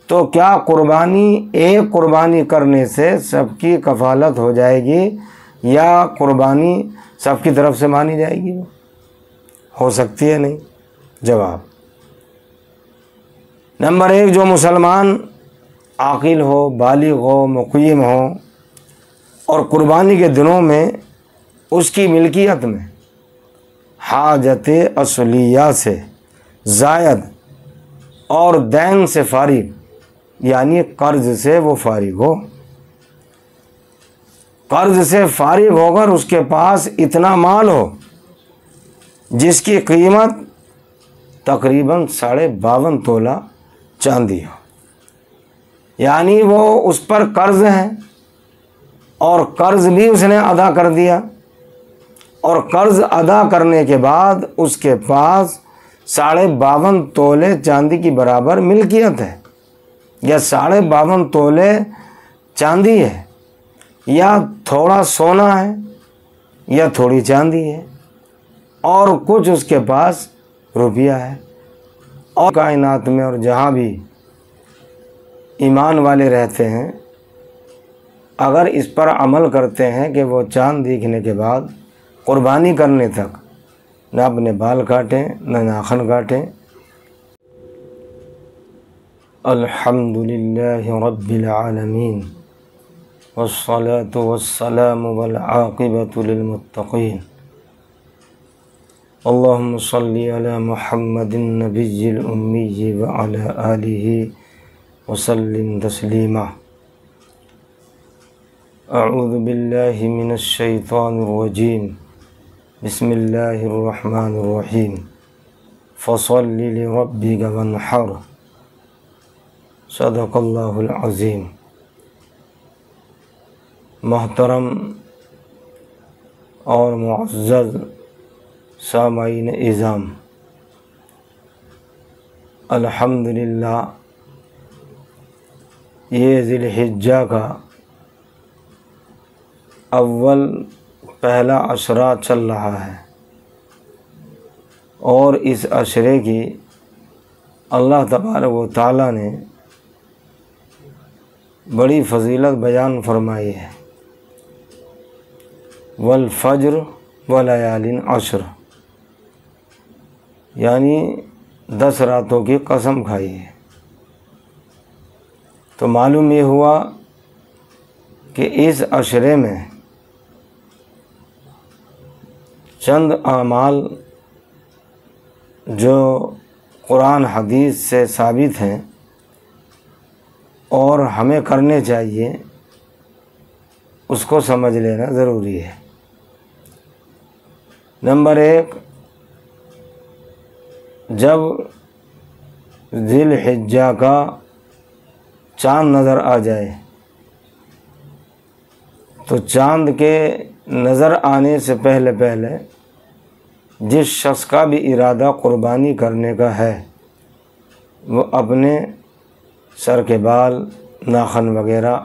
تو کیا قربانی ایک قربانی کرنے سے سب کی کفالت ہو جائے گی یا قربانی سب کی طرف سے مانی جائے گی؟ ہو سکتی ہے نہیں؟ جواب، نمبر 1، جو مسلمان عاقل ہو، بالغ ہو، مقیم ہو اور قربانی کے دنوں میں اس کی ملکیت میں حاجت اصلیہ سے زائد اور دین سے فارغ، یعنی قرض سے وہ فارغ ہو، قرض سے فارغ ہو کر اس کے پاس اتنا مال ہو جس کی قیمت تقریباً 52.5 تولہ چاندی ہو، یعنی وہ اس پر قرض ہے اور قرض بھی اس نے ادا کر دیا، اور قرض ادا کرنے کے بعد اس کے پاس 52.5 تولے چاندی کی برابر ملکیت ہے، یا 52.5 تولے چاندی ہے، یا تھوڑا سونا ہے یا تھوڑی چاندی ہے، اور کچھ اس کے پاس روپیہ ہے۔ اور کائنات میں اور جہاں بھی ایمان والے رہتے ہیں، اگر اس پر عمل کرتے ہیں کہ وہ چاند دیکھنے کے بعد قربانی کرنے تک نہ اپنے بال کاٹیں نہ ناخن کاٹیں۔ الحمد للہ رب العالمین والصلاة والسلام والعاقبۃ للمتقین، اللہم صلی علی محمد النبی الامی وعلی آلہ وسلم تسلیما۔ اعوذ باللہ من الشیطان الرجیم، بسم اللہ الرحمن الرحیم، فصل لربک وانحر، صدق اللہ العظیم۔ محترم اور معزز سامعین اعظام، الحمدللہ یہ ذی الحجہ کا اول پہلا عشرہ چل رہا ہے، اور اس عشرے کی اللہ تبارک و تعالیٰ نے بڑی فضیلت بیان فرمائی ہے۔ والفجر ولیال عشر، یعنی 10 راتوں کی قسم کھائی ہے۔ تو معلوم یہ ہوا کہ اس عشرے میں چند اعمال جو قرآن حدیث سے ثابت ہیں اور ہمیں کرنے چاہیے، اس کو سمجھ لینا ضروری ہے۔ نمبر 1، جب ذی الحجہ کا چاند نظر آ جائے تو چاند کے نظر آنے سے پہلے جس شخص کا بھی ارادہ قربانی کرنے کا ہے وہ اپنے سر کے بال، ناخن وغیرہ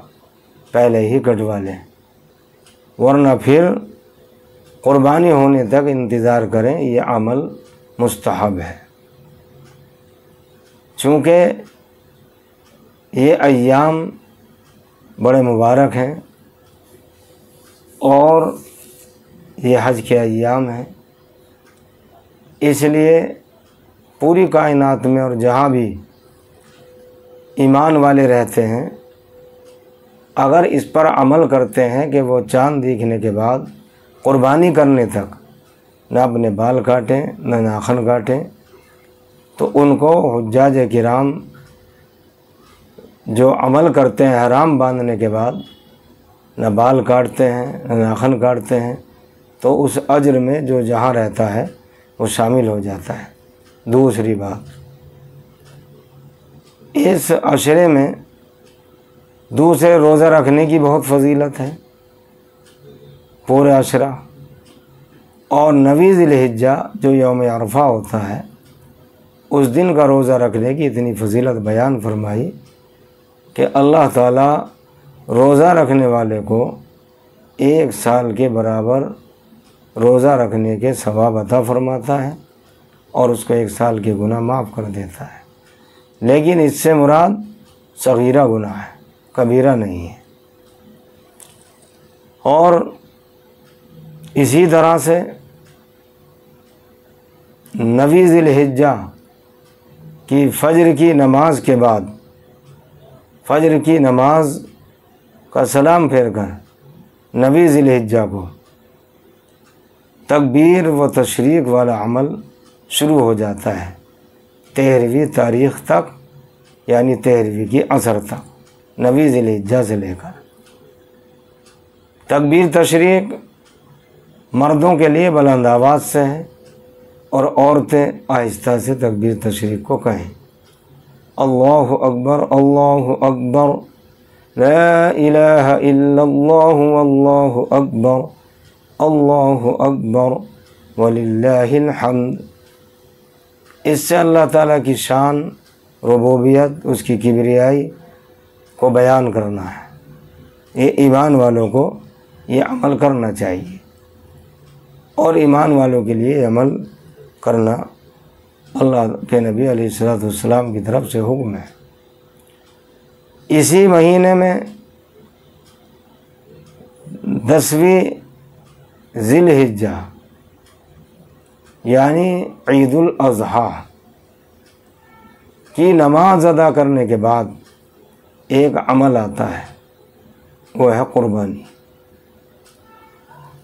پہلے ہی کٹوا لیں، ورنہ پھر قربانی ہونے تک انتظار کریں۔ یہ عمل مستحب ہے، چونکہ یہ ایام بڑے مبارک ہیں اور یہ حج کے ایام ہیں، اس لیے پوری کائنات میں اور جہاں بھی ایمان والے رہتے ہیں، اگر اس پر عمل کرتے ہیں کہ وہ چاند دیکھنے کے بعد قربانی کرنے تک نہ اپنے بال کاٹیں نہ ناخن کاٹیں، تو ان کو حجاج کرام جو عمل کرتے ہیں احرام باندھنے کے بعد، نہ بال کاٹتے ہیں نہ ناخن کاٹتے ہیں، تو اس اجر میں جو جہاں رہتا ہے وہ شامل ہو جاتا ہے۔ دوسری بات، اس عشرے میں دوسرے روزہ رکھنے کی بہت فضیلت ہے، پورے عشرہ، اور 9 ذی الحجہ جو یوم عرفہ ہوتا ہے، اس دن کا روزہ رکھنے کی اتنی فضیلت بیان فرمائی کہ اللہ تعالیٰ روزہ رکھنے والے کو 1 سال کے برابر روزہ رکھنے کے ثواب عطا فرماتا ہے اور اس کو 1 سال کے گناہ معاف کر دیتا ہے۔ لیکن اس سے مراد صغیرہ گناہ ہے، کبیرہ نہیں ہے۔ اور اسی طرح سے 9 ذی الحجہ کی فجر کی نماز کے بعد، فجر کی نماز کا سلام پھیر کر 9 ذی الحجہ کو تکبیر و تشریق والا عمل شروع ہو جاتا ہے 13ویں تاریخ تک، یعنی 13ویں کی عصر تک، 9 ذی الحجہ سے لے کر۔ تکبیر تشریق مردوں کے لیے بلند آواز سے ہے اور عورتیں آہستہ سے تکبیر تشریق کو کہیں، اللہ اکبر اللہ اکبر لا الہ الا اللہ واللہ اکبر اللہ اکبر وللہ الحمد۔ اس سے اللہ تعالیٰ کی شان، ربوبیت، اس کی کبریائی کو بیان کرنا ہے۔ یہ ایمان والوں کو یہ عمل کرنا چاہیے، اور ایمان والوں کے لیے یہ عمل کرنا اللہ کے نبی علیہ الصلوۃ والسلام کی طرف سے حکم ہے۔ اسی مہینے میں 10ویں ذی الحجہ یعنی عید الاضحیٰ کی نماز ادا کرنے کے بعد ایک عمل آتا ہے، وہ ہے قربانی۔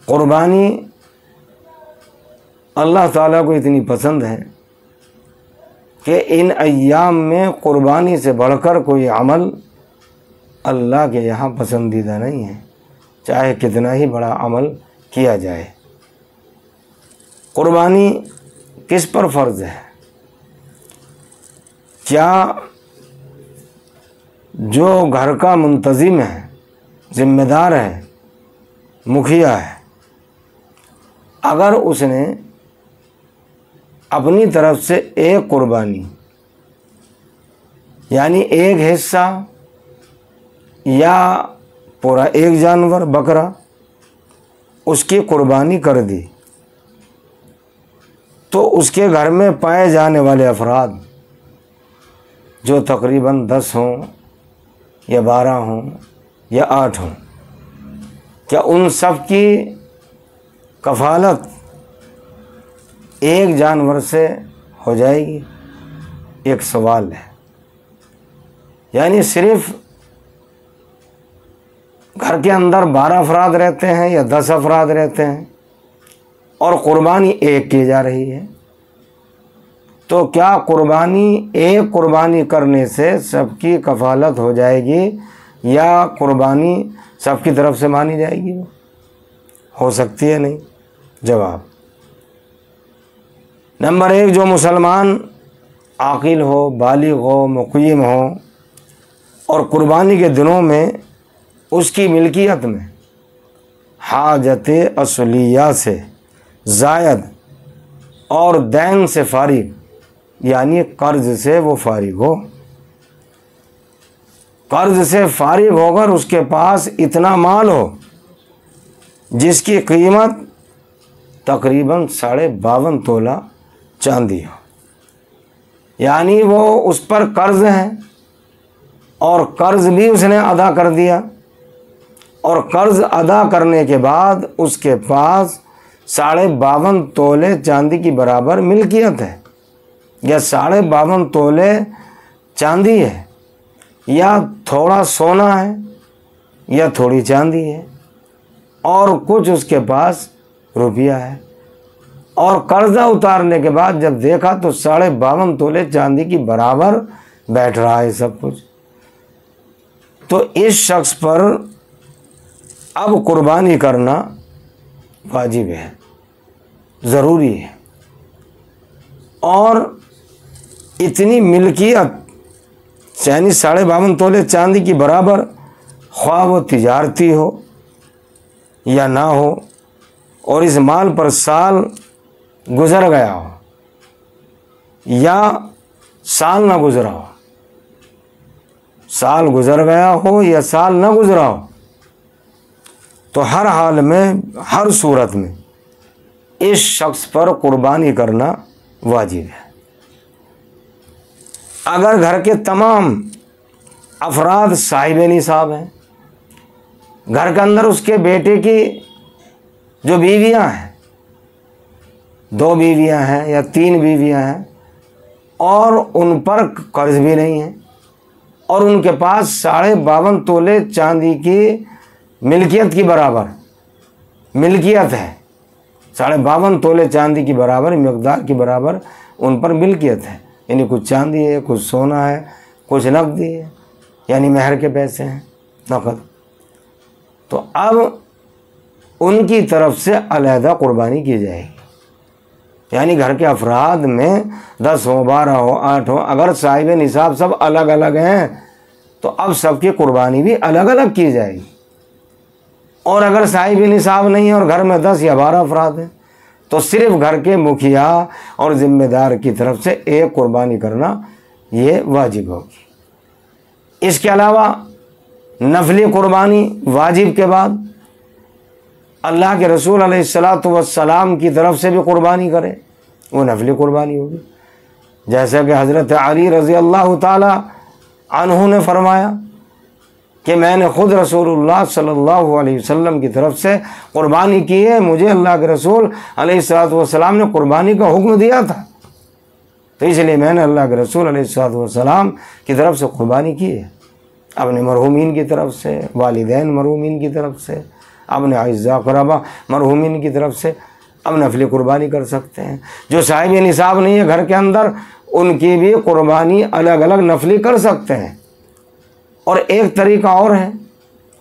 قربانی اللہ تعالیٰ کو اتنی پسند ہے کہ ان ایام میں قربانی سے بڑھ کر کوئی عمل اللہ کے یہاں پسندیدہ نہیں ہے، چاہے کتنا ہی بڑا عمل کیا جائے۔ قربانی کس پر فرض ہے؟ کیا جو گھر کا منتظم ہے، ذمہ دار ہے، مکھیا ہے، اگر اس نے اپنی طرف سے ایک قربانی یعنی ایک حصہ یا پورا ایک جانور بکرا اس کی قربانی کر دی، تو اس کے گھر میں پائے جانے والے افراد جو تقریباً 10 ہوں یا 12 ہوں یا 8 ہوں، کیا ان سب کی کفالت ایک جانور سے ہو جائے گی؟ ایک سوال ہے۔ یعنی صرف گھر کے اندر 12 افراد رہتے ہیں یا 10 افراد رہتے ہیں اور قربانی ایک کی جا رہی ہے، تو کیا قربانی ایک قربانی کرنے سے سب کی کفالت ہو جائے گی یا قربانی سب کی طرف سے مانی جائے گی؟ ہو سکتی ہے نہیں۔ جواب نمبر 1، جو مسلمان عاقل ہو، بالغ ہو، مقیم ہو اور قربانی کے دنوں میں اس کی ملکیت میں حاجت اصلیہ سے زائد اور دین سے فارغ یعنی قرض سے وہ فارغ ہو، قرض سے فارغ ہو کر اس کے پاس اتنا مال ہو جس کی قیمت تقریباً 52.5 تولہ چاندی ہو، یعنی وہ اس پر قرض ہے اور قرض بھی اس نے ادا کر دیا، اور قرض ادا کرنے کے بعد اس کے پاس 52.5 تولے چاندی کی برابر ملکیت ہے، یا 52.5 تولے چاندی ہے، یا تھوڑا سونا ہے یا تھوڑی چاندی ہے، اور کچھ اس کے پاس روپیہ ہے، اور قرضہ اتارنے کے بعد جب دیکھا تو 52.5 تولے چاندی کی برابر بیٹھ رہا ہے سب کچھ، تو اس شخص پر اب قربانی کرنا واجب ہے، ضروری ہے۔ اور اتنی ملکیت یعنی 52.5 تولے چاندی کی برابر، خواہ وہ تجارتی ہو یا نہ ہو، اور اس مال پر سال گزر گیا ہو یا سال نہ گزرا ہو، سال گزر گیا ہو یا سال نہ گزرا ہو، تو ہر حال میں، ہر صورت میں اس شخص پر قربانی کرنا واجب ہے۔ اگر گھر کے تمام افراد صاحب نصاب ہیں، گھر کے اندر اس کے بیٹے کی جو بیویاں ہیں، 2 بیویاں ہیں یا 3 بیویاں ہیں، اور ان پر قرض بھی نہیں ہے، اور ان کے پاس 52.5 تولے چاندی کی ملکیت کی برابر ملکیت ہے، 52.5 تولے چاندی کی برابر مقدار کی برابر ان پر ملکیت ہے، یعنی کچھ چاندی ہے، کچھ سونا ہے، کچھ نقدی ہے، یعنی مہر کے پیسے ہیں نقد. تو اب ان کی طرف سے علیحدہ قربانی کی جائے گی، یعنی گھر کے افراد میں 10 ہو، 12 ہو، 8 ہو، اگر صاحب نصاب سب الگ الگ ہیں تو اب سب کی قربانی بھی الگ الگ کی جائے گی. اور اگر صاحب نصاب نہیں ہے اور گھر میں 10 یا 12 افراد ہیں تو صرف گھر کے مکھیا اور ذمہ دار کی طرف سے ایک قربانی کرنا یہ واجب ہوگی. اس کے علاوہ نفلی قربانی واجب کے بعد اللہ کے رسول علیہ الصلاۃ والسلام کی طرف سے بھی قربانی کرے، وہ نفلی قربانی ہوگی. جیسا کہ حضرت علی رضی اللہ تعالی عنہ نے فرمایا کہ میں نے خود رسول اللہ صلی اللہ علیہ وسلم کی طرف سے قربانی کی ہے، مجھے اللہ کے رسول علیہ الصلاۃ والسلام نے قربانی کا حکم دیا تھا، تو اس لیے میں نے اللہ کے رسول علیہ الصلاۃ والسلام کی طرف سے قربانی کی ہے. اپنے مرحومین کی طرف سے، والدین مرحومین کی طرف سے، اپنے اعزاء قربا مرحومین کی طرف سے اب نفلی قربانی کر سکتے ہیں. جو صاحب نصاب نہیں ہے گھر کے اندر، ان کی بھی قربانی الگ الگ نفلی کر سکتے ہیں. اور ایک طریقہ اور ہے،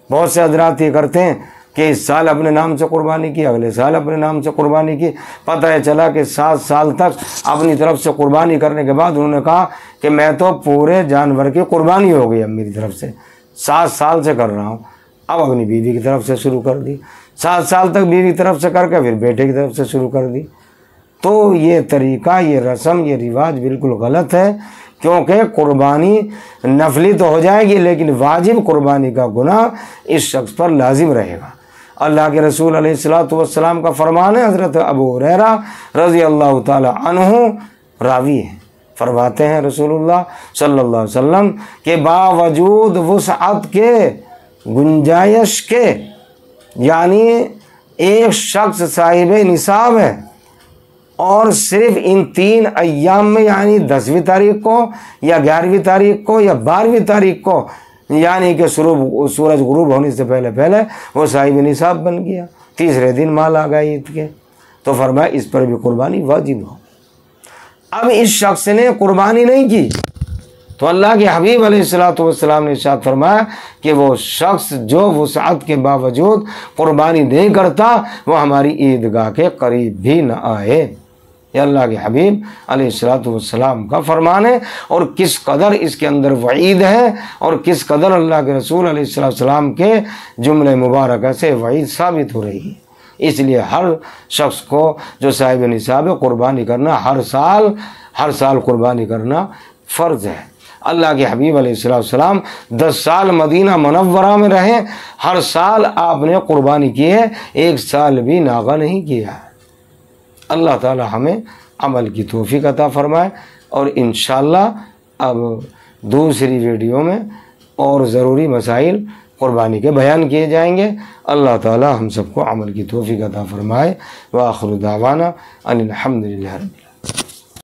بہت سے حضرات یہ کرتے ہیں کہ اس سال اپنے نام سے قربانی کی، اگلے سال اپنے نام سے قربانی کی، پتہ ہے چلا کہ 7 سال تک اپنی طرف سے قربانی کرنے کے بعد انہوں نے کہا کہ میں تو پورے جانور کی قربانی ہو گئی اب میری طرف سے، 7 سال سے کر رہا ہوں. اب اپنی بیوی کی طرف سے شروع کر دی، 7 سال تک بیوی کی طرف سے کر کے پھر بیٹے کی طرف سے شروع کر دی. تو یہ طریقہ، یہ رسم، یہ رواج بالکل غلط ہے، کیونکہ قربانی نفلی تو ہو جائے گی لیکن واجب قربانی کا گناہ اس شخص پر لازم رہے گا. اللہ کے رسول علیہ الصلاۃ والسلام کا فرمان ہے، حضرت ابو ہریرہ رضی اللہ تعالی عنہ راوی ہیں، فرماتے ہیں رسول اللہ صلی اللہ علیہ وسلم کہ باوجود وسعت کے، گنجائش کے، یعنی ایک شخص صاحب نصاب ہے اور صرف ان 3 ایام میں، یعنی 10ویں تاریخ کو یا 11ویں تاریخ کو یا 12ویں تاریخ کو، یعنی کہ سورج غروب ہونے سے پہلے پہلے وہ صاحب نصاب بن گیا، تیسرے دن مال آ گیا عید کے، تو فرمایا اس پر بھی قربانی واجب ہو. اب اس شخص نے قربانی نہیں کی تو اللہ کے حبیب علیہ الصلاۃ والسلام نے ارشاد فرمایا کہ وہ شخص جو وسعت کے باوجود قربانی نہیں کرتا وہ ہماری عیدگاہ کے قریب بھی نہ آئے. یہ اللہ کے حبیب علیہ الصلاۃ والسلام کا فرمان ہے، اور کس قدر اس کے اندر وعید ہے اور کس قدر اللہ کے رسول علیہ الصلاۃ والسلام کے جملے مبارکہ سے وعید ثابت ہو رہی ہے. اس لیے ہر شخص کو جو صاحب نصاب ہے قربانی کرنا ہر سال قربانی کرنا فرض ہے. اللہ کے حبیب علیہ الصلوۃ والسلام 10 سال مدینہ منورہ میں رہے، ہر سال آپ نے قربانی کی ہے، 1 سال بھی ناغہ نہیں کیا. اللہ تعالی ہمیں عمل کی توفیق عطا فرمائے، اور انشاءاللہ اب دوسری ویڈیو میں اور ضروری مسائل قربانی کے بیان کیے جائیں گے. اللہ تعالی ہم سب کو عمل کی توفیق عطا فرمائے. وآخر دعوانا ان الحمد للہ.